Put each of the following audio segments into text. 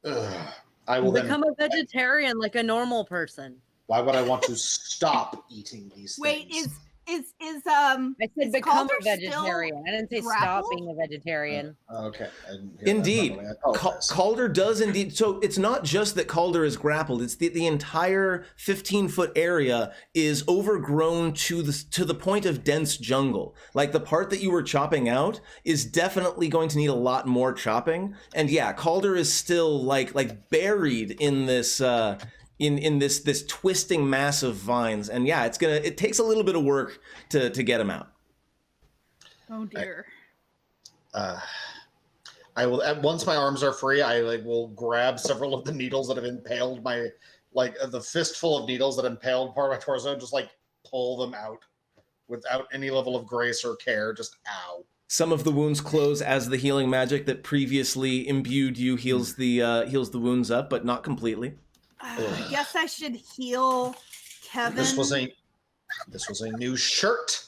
Ugh. I will become a vegetarian like a normal person. Why would I want to stop eating these Wait, things? I said become a vegetarian. I didn't say grappled? stop being a vegetarian. Okay. Indeed. Calder does indeed. So it's not just that Calder is grappled. It's the entire 15-foot area is overgrown to the point of dense jungle. Like the part that you were chopping out is definitely going to need a lot more chopping. And yeah, Calder is still like buried in this in this twisting mass of vines. And yeah, it takes a little bit of work to get him out. Oh dear. I will, once my arms are free, I will grab several of the needles that have impaled my, the fistful of needles that impaled part of my torso, and just pull them out without any level of grace or care. Just ow. Some of the wounds close as the healing magic that previously imbued you heals the wounds up, but not completely. I guess I should heal Kevin. This was a new shirt.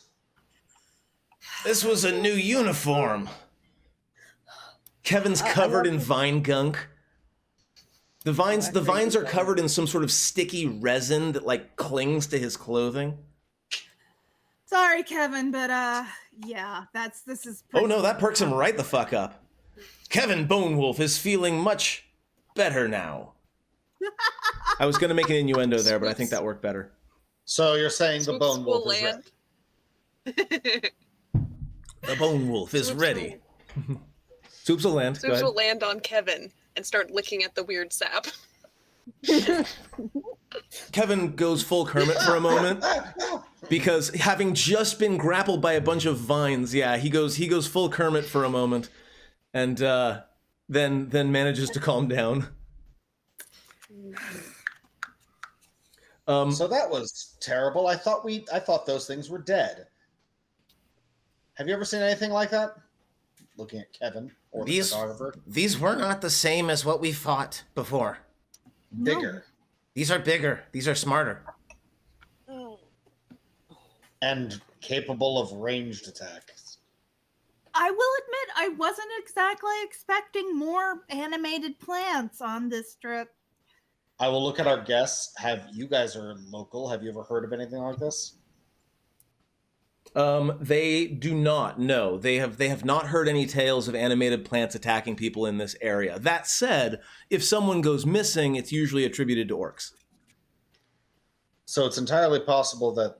This was a new uniform. Kevin's covered in vine gunk. The vines are covered in some sort of sticky resin that clings to his clothing. Sorry, Kevin, but yeah, this is Oh no, that perks him right the fuck up. Kevin Bone Wolf is feeling much better now. I was going to make an innuendo there, but I think that worked better. So you're saying the Bone Wolf is ready? The Bone Wolf is ready. Swoops will land. Swoops will land on Kevin and start licking at the weird sap. Kevin goes full Kermit for a moment because having just been grappled by a bunch of vines, yeah, he goes full Kermit for a moment, and then manages to calm down. So that was terrible. I thought those things were dead. Have you ever seen anything like that? Looking at Kevin or the photographer. These were not the same as what we fought before. Bigger. No. These are bigger. These are smarter. And capable of ranged attacks. I will admit, I wasn't exactly expecting more animated plants on this trip. I will look at our guests. You guys are local. Have you ever heard of anything like this? They do not. No, they have not heard any tales of animated plants attacking people in this area. That said, if someone goes missing, it's usually attributed to orcs. So it's entirely possible that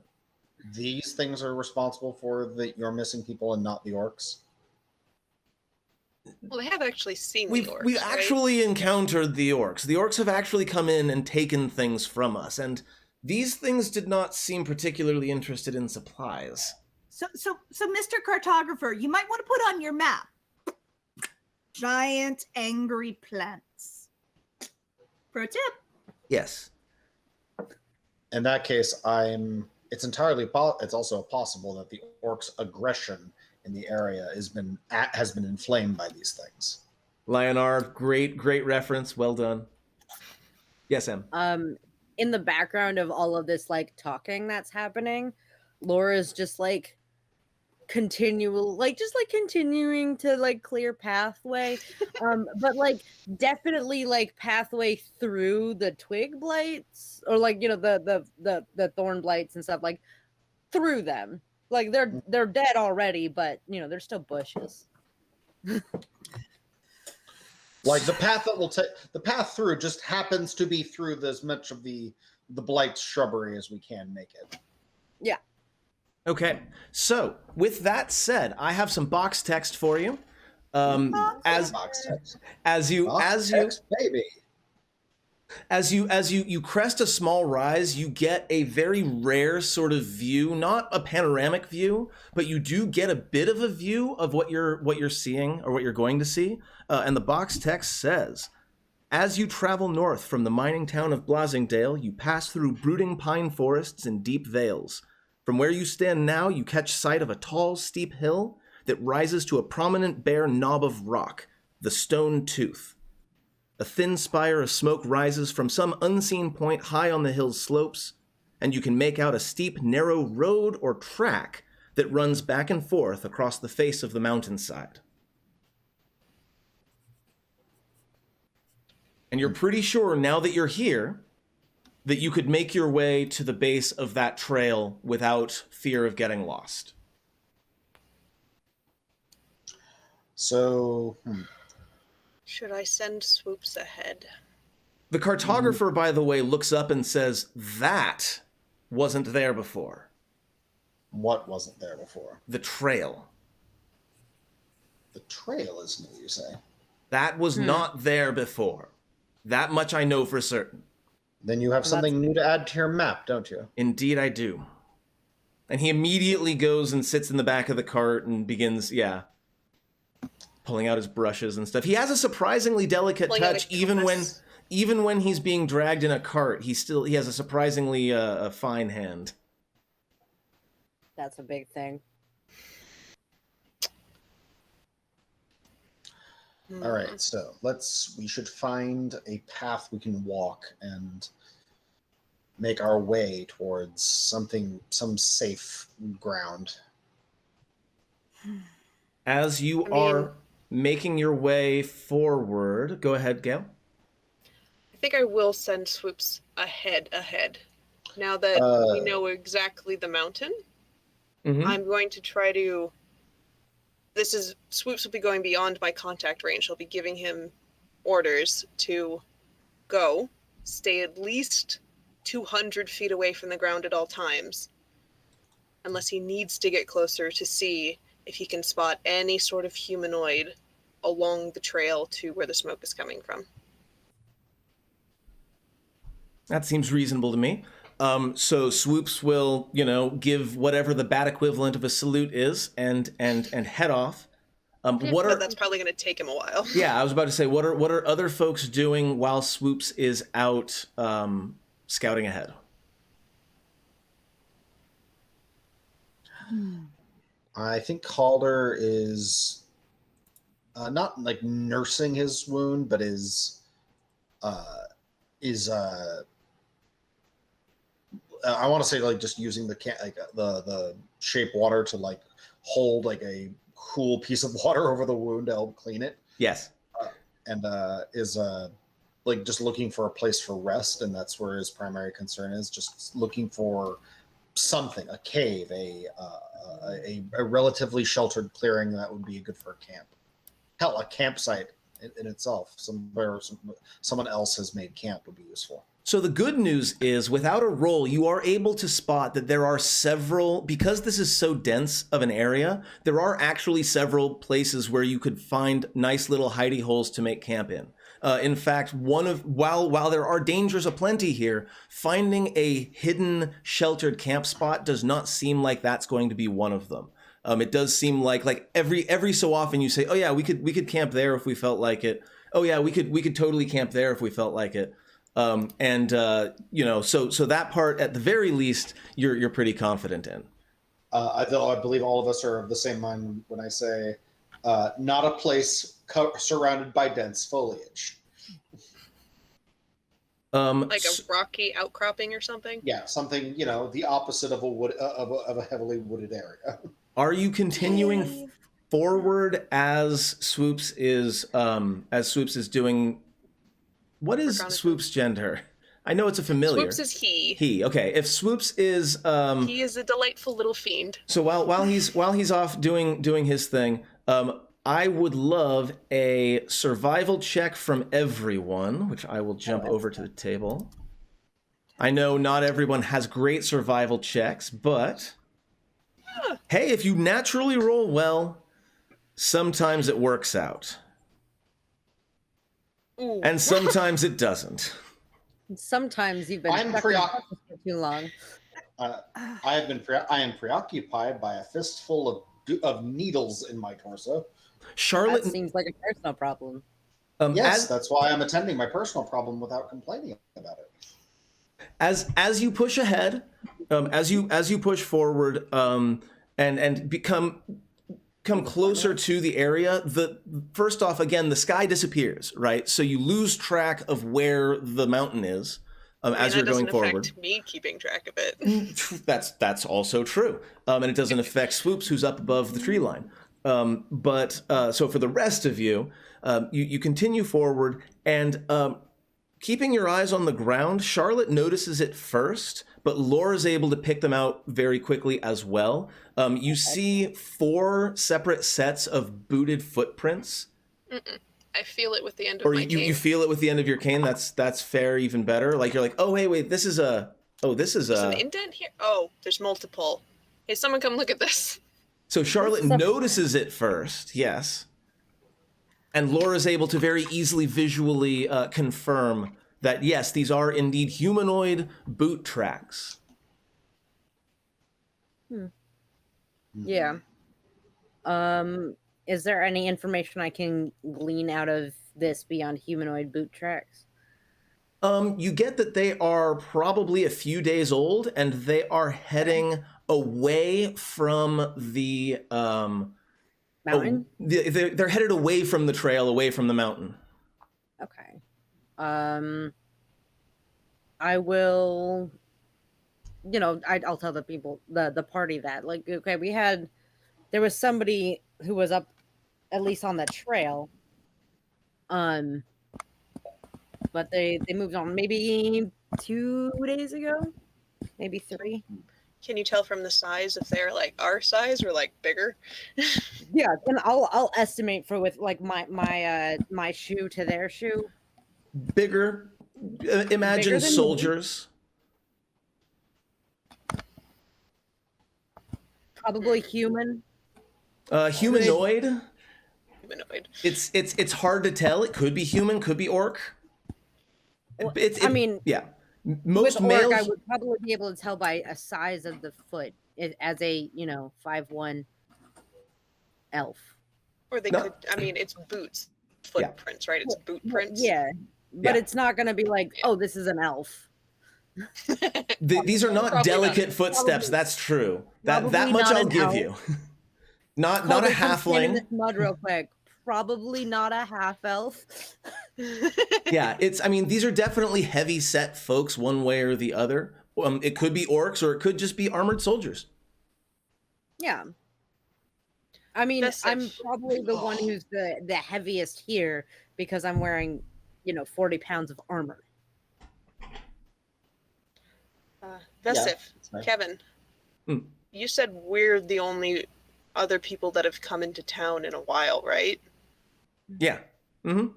these things are responsible for your missing people and not the orcs. Well, they have actually seen the orcs. We've actually encountered the orcs. The orcs have actually come in and taken things from us, and these things did not seem particularly interested in supplies. So, Mr. Cartographer, you might want to put on your map. Giant angry plants. Pro tip. Yes. In that case, it's also possible that the orcs' aggression in the area has been inflamed by these things. Lionar, great reference. Well done. Yes, Em. In the background of all of this talking that's happening, Laura's just continuing to clear pathway, but definitely definitely through the twig blights or the thorn blights and stuff, through them. They're dead already, but they're still bushes. The path the path through just happens to be through as much of the blight shrubbery as we can make it. Yeah. Okay. So with that said, I have some box text for you. As you crest a small rise, you get a very rare sort of view, not a panoramic view, but you do get a bit of a view of what you're seeing or what you're going to see. And the box text says, as you travel north from the mining town of Blasingdale, you pass through brooding pine forests and deep vales. From where you stand now, you catch sight of a tall, steep hill that rises to a prominent bare knob of rock, the Stone Tooth. A thin spire of smoke rises from some unseen point high on the hill's slopes, and you can make out a steep, narrow road or track that runs back and forth across the face of the mountainside. And you're pretty sure now that you're here that you could make your way to the base of that trail without fear of getting lost. So, Should I send Swoops ahead? The cartographer, by the way, looks up and says, that wasn't there before. what wasn't there before? The trail. The trail is new, you say? That was not there before. That much I know for certain. Then you have something new to add to your map, don't you? Indeed I do. And he immediately goes and sits in the back of the cart and begins, pulling out his brushes and stuff. He has a surprisingly delicate touch, even when he's being dragged in a cart. He has a surprisingly fine hand. That's a big thing. All right, so we should find a path we can walk and make our way towards some safe ground. As you are making your way forward, go ahead, Gail. I think I will send Swoops ahead. Now that we know exactly the mountain, I'm going to try to... Swoops will be going beyond my contact range. I'll be giving him orders to go, stay at least 200 feet away from the ground at all times, unless he needs to get closer to see if he can spot any sort of humanoid along the trail to where the smoke is coming from. That seems reasonable to me. So Swoops will, give whatever the bat equivalent of a salute is and head off. That's probably going to take him a while. Yeah, I was about to say, what are other folks doing while Swoops is out scouting ahead? I think Calder is not like nursing his wound, but is I want to say like just using the shape water to like hold like a cool piece of water over the wound to help clean it. Yes. And is like just looking for a place for rest, and that's where his primary concern is, just looking for something, a cave, a relatively sheltered clearing that would be good for a camp. Hell, a campsite in itself, somewhere someone else has made camp would be useful. So the good news is, without a roll, you are able to spot that there are several, because this is so dense of an area, there are actually several places where you could find nice little hidey holes to make camp in. In fact, while there are dangers aplenty here, finding a hidden sheltered camp spot does not seem like that's going to be one of them. It does seem like every so often you say, oh yeah, we could camp there if we felt like it. Oh yeah, we could totally camp there if we felt like it. So that part, at the very least, you're pretty confident in. I believe all of us are of the same mind when I say, not a place surrounded by dense foliage. Like a rocky outcropping or something? Yeah, something, the opposite of a heavily wooded area. Are you continuing forward as Swoops is doing? What is Swoops' gender? I know it's a familiar. Swoops is he. He. Okay. If Swoops is he is a delightful little fiend. So while he's off doing his thing, I would love a survival check from everyone, which I will jump over to the table. I know not everyone has great survival checks, but hey, if you naturally roll well, sometimes it works out. Ooh. And sometimes it doesn't. Sometimes you've been stuck in office for too long. I am preoccupied by a fistful of needles in my torso. Charlotte That seems like a personal problem. Yes, that's why I'm attending my personal problem without complaining about it. As you push ahead, as you push forward, and come closer to the area, first off, again, the sky disappears, right? So you lose track of where the mountain is as you're going forward. That doesn't affect me keeping track of it. That's also true, and it doesn't affect Swoops, who's up above the tree line. So for the rest of you, you continue forward, and keeping your eyes on the ground, Charlotte notices it first, but Laura's able to pick them out very quickly as well. You see 4 separate sets of booted footprints. I feel it with the end of Or my you cane. feel it with the end of your cane. That's fair, even better. Like you're like, oh wait, this is a There's an indent here. Oh, there's multiple. Hey, someone come look at this. So Charlotte This is a- notices it first, yes. And Laura's able to very easily visually confirm that, yes, these are indeed humanoid boot tracks. Yeah. Is there any information I can glean out of this beyond humanoid boot tracks? You get that they are probably a few days old, and they are heading away from the Mountain? they're headed away from the trail, away from the mountain. Okay. I will, I'll tell the people, the party that, like, okay, there was somebody who was up at least on the trail. But they moved on maybe 2 days ago, maybe 3. Can you tell from the size if they're like our size or like bigger? Yeah, and I'll estimate for with like my shoe to their shoe. Bigger, imagine Bigger than me. soldiers. Probably human. Humanoid. Humanoid. It's hard to tell. It could be human, could be orc. Well, It's I mean, yeah. Most with males. orc, I would probably be able to tell by a size of the foot as a 5'1" elf. Or they No. could, I mean, it's boots, footprints, right? It's boot prints. Yeah, but Yeah. it's not going to be like, oh, this is an elf. These are not Probably delicate not. footsteps. Probably- That's true. That probably much not I'll an give elf. you. not a Colby, come stand in halfling. this mud real quick. Probably not a half elf. Yeah, these are definitely heavy set folks one way or the other. It could be orcs or it could just be armored soldiers. Yeah. I mean, That's I'm it. probably the one who's the heaviest here because I'm wearing, 40 pounds of armor. Vesif, that's right. Kevin, Hmm. you said we're the only other people that have come into town in a while, right? Yeah. Mm-hmm.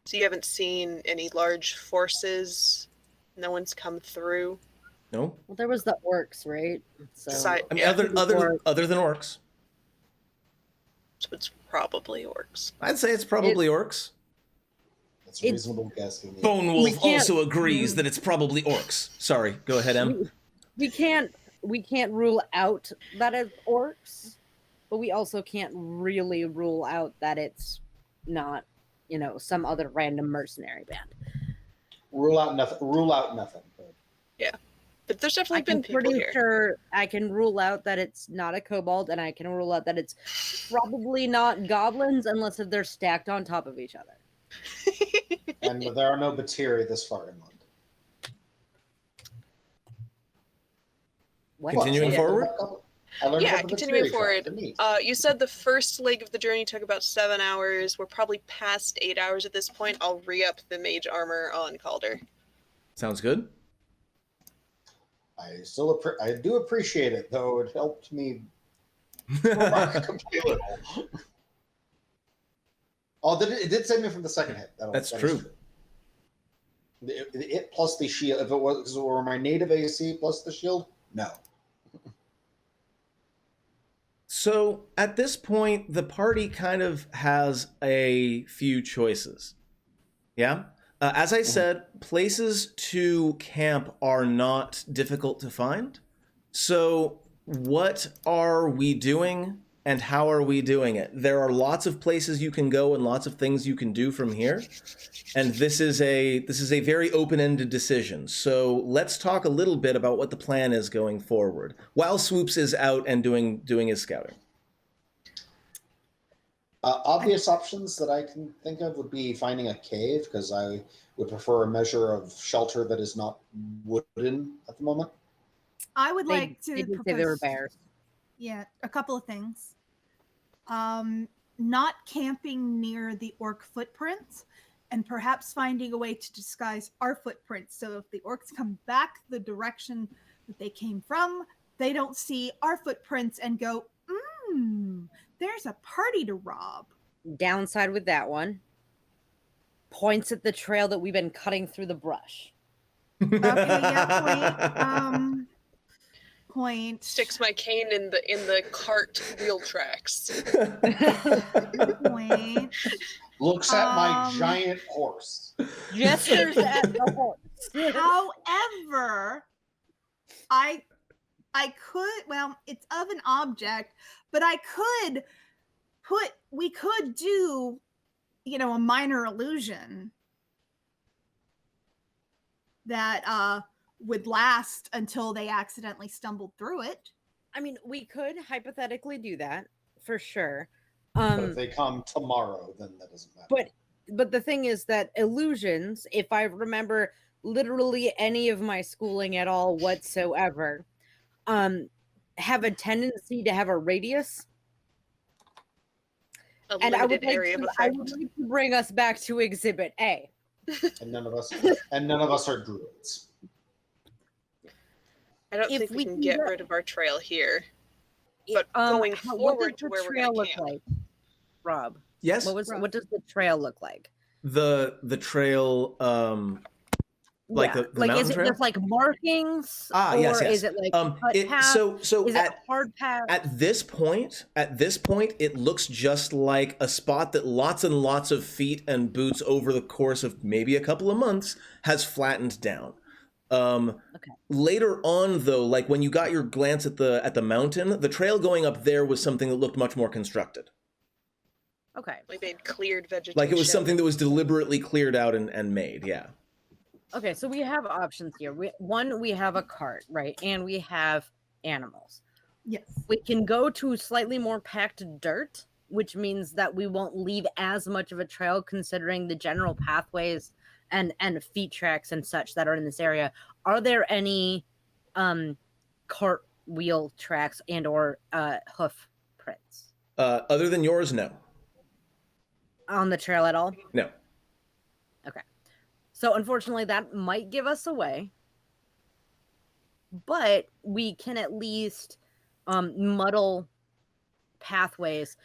So you haven't seen any large forces? No one's come through? No. Well, there was the orcs, right? So Side- I mean, Yeah. other than orcs, So it's probably orcs. I'd say it's probably orcs. That's a reasonable guess. Bone We Wolf can't- also agrees that it's probably orcs. Sorry, go ahead, Em. we can't rule out that it's orcs, but we also can't really rule out that it's not, some other random mercenary band. Rule out nothing. Rule out nothing. But there's I definitely can been people pretty here. sure I can rule out that it's not a kobold, and I can rule out that it's probably not goblins unless if they're stacked on top of each other. And there are no Batiri this far inland. What? Continuing Yeah. forward? I learned Yeah, about the continuing Batiri tribe. forward. They're neat. You said the first leg of the journey took about 7 hours. We're probably past 8 hours at this point. I'll re-up the mage armor on Calder. Sounds good. I do appreciate it, though it helped me remarkably little. Oh, it did save me from the second hit. That's That is true. It plus the shield. If it were my native AC plus the shield, no. So at this point, the party kind of has a few choices. Yeah? As I said, places to camp are not difficult to find. So what are we doing and how are we doing it? There are lots of places you can go and lots of things you can do from here. And this is a very open-ended decision. So let's talk a little bit about what the plan is going forward while Swoops is out and doing his scouting. Obvious options that I can think of would be finding a cave, because I would prefer a measure of shelter that is not wooden at the moment. I would like They to did say there were propose, bears. yeah, a couple of things. Not camping near the orc footprints, and perhaps finding a way to disguise our footprints. So if the orcs come back the direction that they came from, they don't see our footprints and go, there's a party to rob. Downside with that one, points at the trail that we've been cutting through the brush. Okay, yeah, point. Sticks my cane in the cart wheel tracks. Point. Looks at my giant horse. Gestures at the horse. However, I could, well, it's of an object, but we could do, a minor illusion that would last until they accidentally stumbled through it. I mean, we could hypothetically do that for sure. But if they come tomorrow, then that doesn't matter. But the thing is that illusions, if I remember literally any of my schooling at all whatsoever, have a tendency to have a radius. And I would like to bring us back to Exhibit A. And none of us are druids. I don't think we can get rid of our trail here. But going forward to where we're going to camp. Like, Rob? Yes. What does the trail look like? The trail, like the mountain is it trail? just like markings? Yes. Is it like path? So is it hard path? At this point, it looks just like a spot that lots and lots of feet and boots over the course of maybe a couple of months has flattened down. Okay. Later on, though, like when you got your glance at the mountain, the trail going up there was something that looked much more constructed. Okay. Like they'd cleared vegetation. Like it was something that was deliberately cleared out and made, yeah. Okay, so we have options here. We have a cart, right? And we have animals. Yes. We can go to slightly more packed dirt, which means that we won't leave as much of a trail considering the general pathways and feet tracks and such that are in this area. Are there any cart wheel tracks and or hoof prints? Other than yours, no. On the trail at all? No. Okay. So unfortunately, that might give us away. But we can at least muddle pathways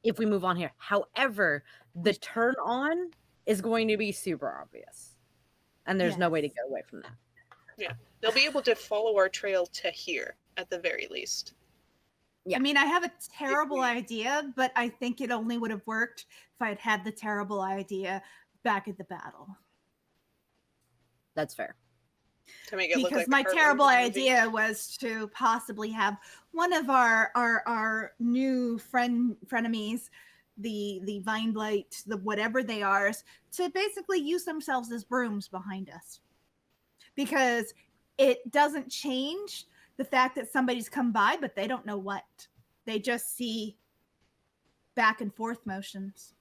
if we move on here. However, the turn on is going to be super obvious. And there's no way to get away from that. Yeah. They'll be able to follow our trail to here at the very least. Yeah. I mean, I have a terrible idea, but I think it only would have worked if I had had the terrible idea back at the battle. That's fair. To make it look Because like my terrible idea was to possibly have one of our new frenemies, the vine blight, the whatever they are, to basically use themselves as brooms behind us. Because it doesn't change the fact that somebody's come by, but they don't know what. They just see back and forth motions.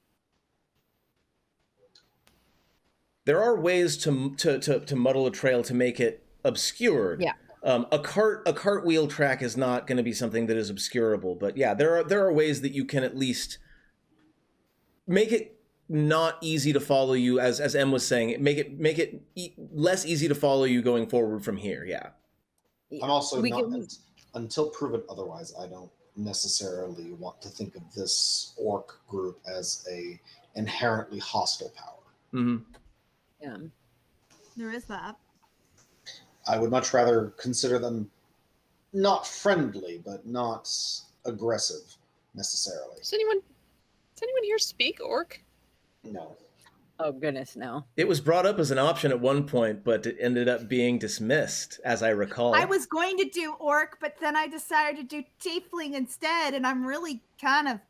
There are ways to muddle a trail to make it obscured. Yeah. A cartwheel track is not going to be something that is obscurable, but yeah, there are ways that you can at least make it not easy to follow you, as Em was saying. Make it less easy to follow you going forward from here. Yeah. I'm also until proven otherwise, I don't necessarily want to think of this orc group as a inherently hostile power. Mm-hmm. Yeah. There is that. I would much rather consider them not friendly, but not aggressive necessarily. Does anyone here speak orc? No. Oh goodness, no. It was brought up as an option at one point, but it ended up being dismissed, as I recall. I was going to do orc, but then I decided to do tiefling instead, and I'm really kind of...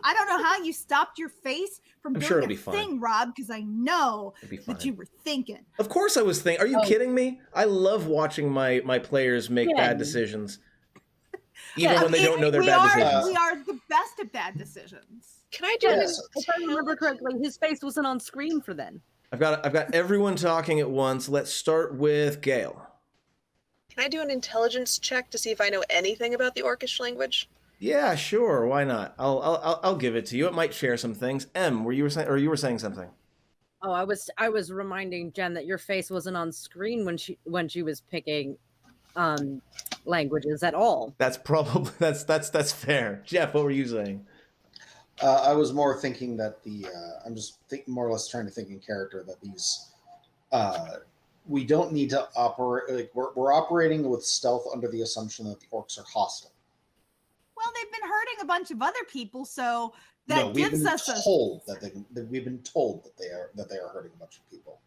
I don't know how you stopped your face from doing a thing, Rob, because I know that you were thinking. Of course I was thinking. Are you kidding me? I love watching my players make bad decisions. Even when they don't know they're bad decisions. We are the best at bad decisions. Can I do this? If I remember correctly, his face wasn't on screen for then. I've got everyone talking at once. Let's start with Gale. Can I do an intelligence check to see if I know anything about the Orcish language? Yeah, sure. Why not? I'll give it to you. It might share some things. You were saying something? Oh, I was reminding Jen that your face wasn't on screen when she was picking languages at all. That's probably that's fair. Jeff, what were you saying? I was more thinking that I'm just more or less trying to think in character that these we don't need to operate like we're operating with stealth under the assumption that the orcs are hostile. Well, they've been hurting a bunch of other people, so that No, we've gives been us a told we've been told that they are hurting a bunch of people.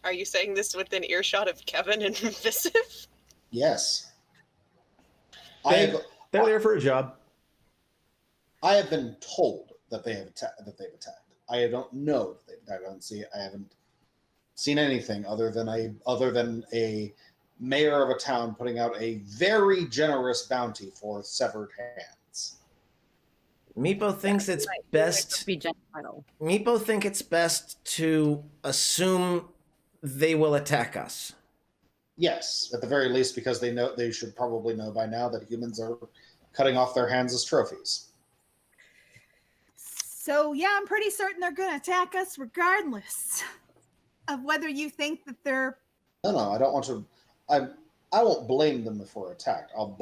Are you saying this within earshot of Kevin and Visive? Yes. They're there for a job. I have been told that they've attacked. I don't know that they've attacked. I haven't seen anything other than a mayor of a town putting out a very generous bounty for severed hands. Meepo thinks it's best. Meepo think it's best to assume they will attack us. Yes, at the very least, because they should probably know by now that humans are cutting off their hands as trophies. So yeah, I'm pretty certain they're going to attack us regardless of whether you think that they're. No, I don't want to. I won't blame them if we're attacked. I will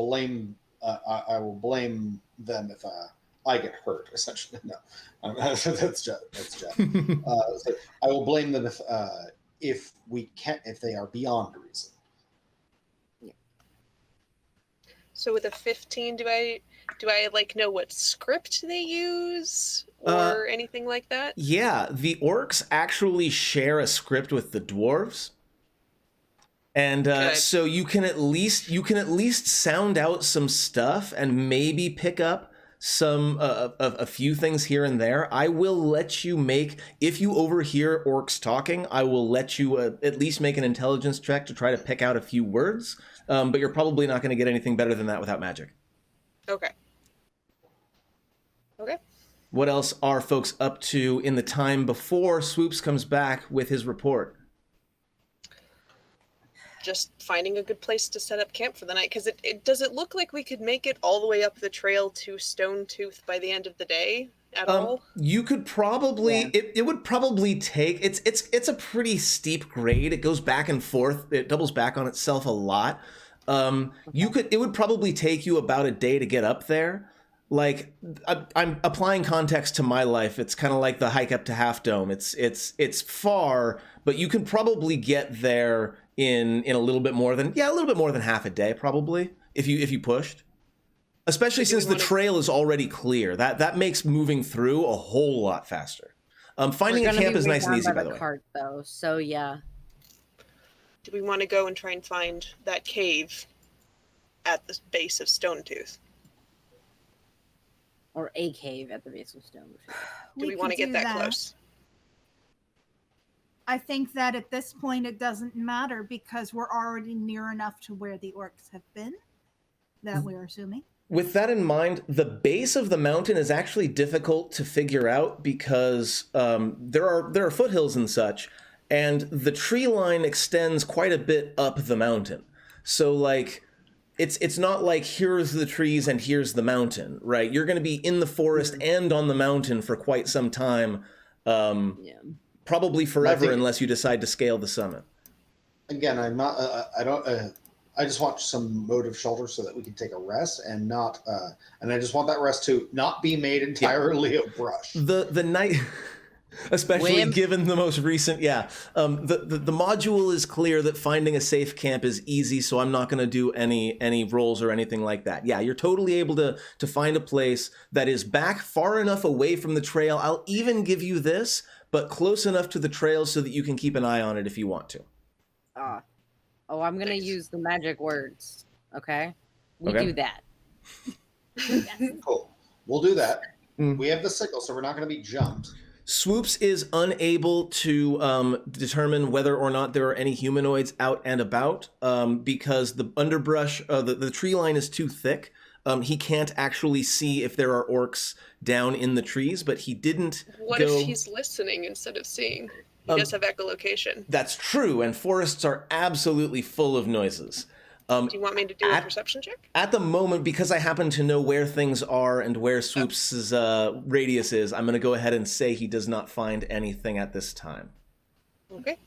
blame them if I get hurt. Essentially, no, that's Jeff. So I will blame them if they are beyond reason. So with a 15, do I like know what script they use or anything like that? Yeah, the orcs actually share a script with the dwarves. And so you can at least sound out some stuff and maybe pick up some a few things here and there. I will let you if you overhear orcs talking, I will let you at least make an intelligence check to try to pick out a few words. But you're probably not going to get anything better than that without magic. Okay. What else are folks up to in the time before Swoops comes back with his report? Just finding a good place to set up camp for the night, because does it look like we could make it all the way up the trail to Stone Tooth by the end of the day at all? You could probably it would probably take it's a pretty steep grade. It goes back and forth. It doubles back on itself a lot. It would probably take you about a day to get up there. Like I'm applying context to my life. It's kind of like the hike up to Half Dome. It's far, but you can probably get there in a little bit more than half a day, probably, if you pushed. Especially since the trail is already clear. That makes moving through a whole lot faster. Finding a camp is nice and easy, by the way. Cart, though, so yeah. Do we want to go and try and find that cave at the base of Stone Tooth? Or a cave at the base of Stone Tooth. Do we want to get that close? I think that at this point it doesn't matter because we're already near enough to where the orcs have been, that we're assuming. With that in mind, the base of the mountain is actually difficult to figure out because there are foothills and such, and the tree line extends quite a bit up the mountain. So like it's not like here's the trees and here's the mountain, right? You're going to be in the forest and on the mountain for quite some time. Probably forever unless you decide to scale the summit. Again, I'm not. I just want some mode of shelter so that we can take a rest and not. And I just want that rest to not be made entirely of brush. The night, especially given the most recent. The module is clear that finding a safe camp is easy, so I'm not going to do any rolls or anything like that. Yeah, you're totally able to find a place that is back far enough away from the trail. I'll even give you this, but close enough to the trail so that you can keep an eye on it if you want to. I'm going to use the magic words, okay? We do that. Cool. We'll do that. We have the signal, so we're not going to be jumped. Swoops is unable to determine whether or not there are any humanoids out and about because the underbrush, the tree line is too thick. He can't actually see if there are orcs down in the trees, but he didn't What if he's listening instead of seeing? He does have echolocation. That's true, and forests are absolutely full of noises. Do you want me to do a at- perception check? At the moment, because I happen to know where things are and where Swoops' radius is, I'm going to go ahead and say he does not find anything at this time. Okay.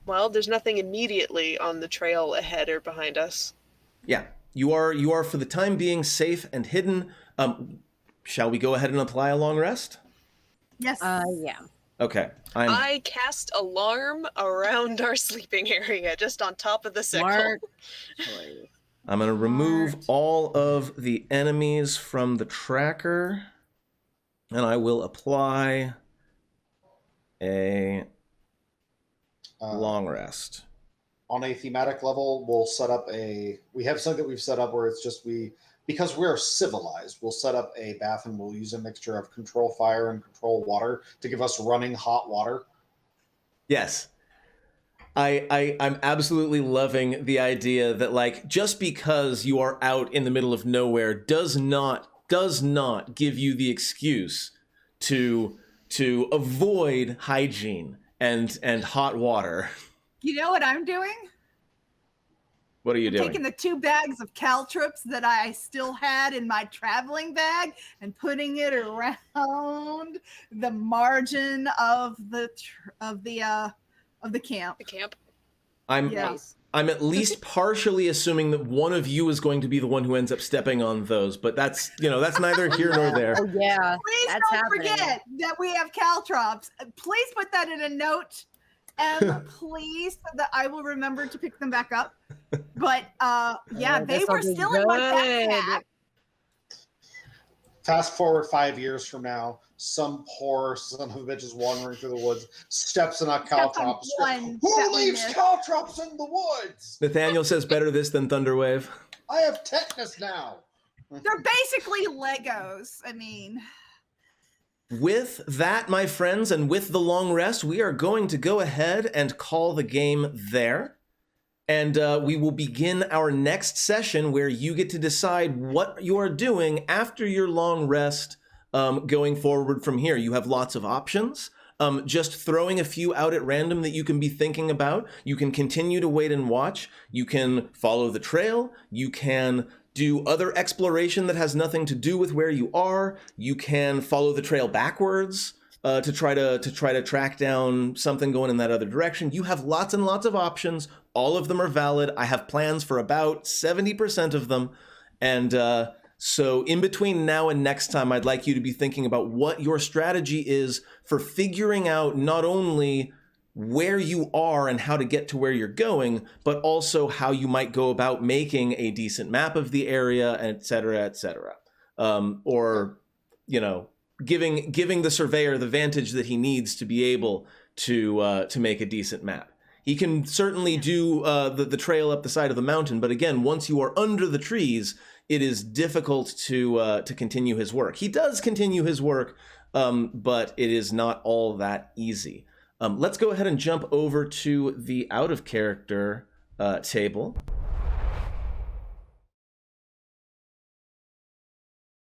Well, there's nothing immediately on the trail ahead or behind us. Yeah, you are for the time being safe and hidden. Shall we go ahead and apply a long rest? Yes. Yeah. Okay. I cast alarm around our sleeping area, just on top of the sickle. Smart choice. I'm going to remove Smart. all of the enemies from the tracker, and I will apply a long rest. On a thematic level, we'll set up we have something that we've set up where it's just because we're civilized, we'll set up a bath and we'll use a mixture of control fire and control water to give us running hot water. Yes. I'm absolutely loving the idea that, like, just because you are out in the middle of nowhere does not give you the excuse to avoid hygiene and hot water. You know what I'm doing? What are you doing? Taking the 2 bags of caltrops that I still had in my traveling bag and putting it around the margin of the camp. The camp. Yes. I'm at least partially assuming that one of you is going to be the one who ends up stepping on those, but that's neither here nor there. Oh yeah. Please That's don't happening. forget that we have caltrops. Please put that in a note, please, so that I will remember to pick them back up. But yeah, they this'll were be still in my good. backpack. Fast forward 5 years from now, some poor son of a bitch is wandering through the woods, steps in a caltrop. one Who that we leaves missed. caltrops in the woods? Nathaniel says better this than Thunderwave. I have tetanus now. They're basically Legos. I mean, With that, my friends, and with the long rest, we are going to go ahead and call the game there. And we will begin our next session where you get to decide what you are doing after your long rest going forward from here. You have lots of options. Just throwing a few out at random that you can be thinking about. You can continue to wait and watch. You can follow the trail. You can do other exploration that has nothing to do with where you are. You can follow the trail backwards to try to track down something going in that other direction. You have lots and lots of options. All of them are valid. I have plans for about 70% of them. And so in between now and next time, I'd like you to be thinking about what your strategy is for figuring out not only where you are and how to get to where you're going, but also how you might go about making a decent map of the area, et cetera, et cetera. Or, giving the surveyor the vantage that he needs to be able to make a decent map. He can certainly do the trail up the side of the mountain, but again, once you are under the trees, it is difficult to continue his work. He does continue his work, but it is not all that easy. Let's go ahead and jump over to the out of character table.